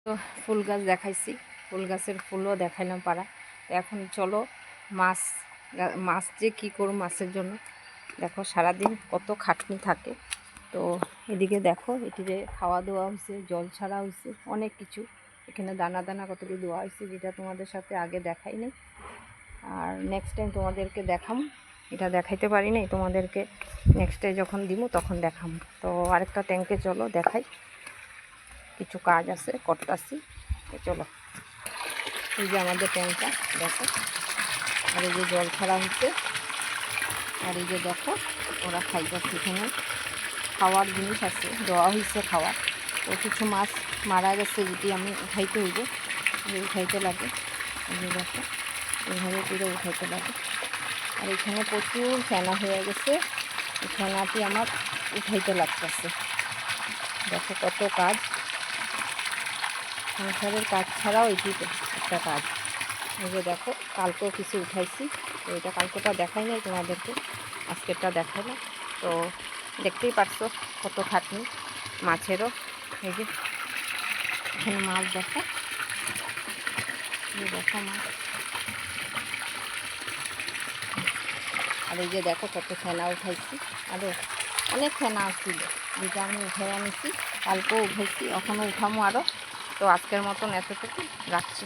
তো ফুল গাছ দেখাইছি, ফুল গাছের ফুলও দেখাইলাম পারা। এখন চলো মাছ যে কী করব মাছের জন্য। দেখো সারাদিন কত খাটনি থাকে। তো এদিকে দেখো এটিতে খাওয়া দাওয়া হয়েছে, জল ছাড়া হয়েছে, অনেক কিছু। এখানে দানা দানা কত কিছু দেওয়া হয়েছে, যেটা তোমাদের সাথে আগে দেখাই নাই। আর নেক্সট টাইম তোমাদেরকে দেখাম, এটা দেখাইতে পারি নাই তোমাদেরকে। নেক্সট টাইম যখন দিব তখন দেখাম। তো আরেকটা ট্যাঙ্কে চলো দেখাই, কিছু কাজ আছে করতেছি। চলো, এই যে আমাদের ট্যাঙ্কটা দেখো, আর এই যে জল ছাড়া হচ্ছে, আর এই যে দেখো ওরা খাইতেছে। এখানে খাওয়ার জিনিস আছে, দেওয়া হয়েছে খাওয়া। তো কিছু মাছ মারা গেছে, যেটি আমি উঠাইতে হইব, উঠাইতে লাগে। এই যে দেখো এইভাবে পুরো উঠাইতে লাগে। আর এখানে প্রচুর ফেনা হয়ে গেছে, এই ফেনাটি আমার উঠাইতে লাগতেছে। দেখো কত কাজ, সংসারের কাজ ছাড়াও এটি একটা কাজ। এই যে দেখো কালকেও কিছু উঠাইছি, তো এটা কালকেটা দেখাই নাই তোমাদেরকে, আজকেরটা দেখাইলাম। তো দেখতেই পারছো কত খাটনি মাছেরও। এই যে এখানে মাছ দেখো, দেখো মাছ। আর এই যে দেখো কত ফেনা উঠাইছি, আরও অনেক ফেনা আসছিল, যেটা আমি উঠাই আনিছি, কালকেও উঠাইছি, এখনও উঠামো আরও। তো আজকের মতন এতটুকু রাখছি।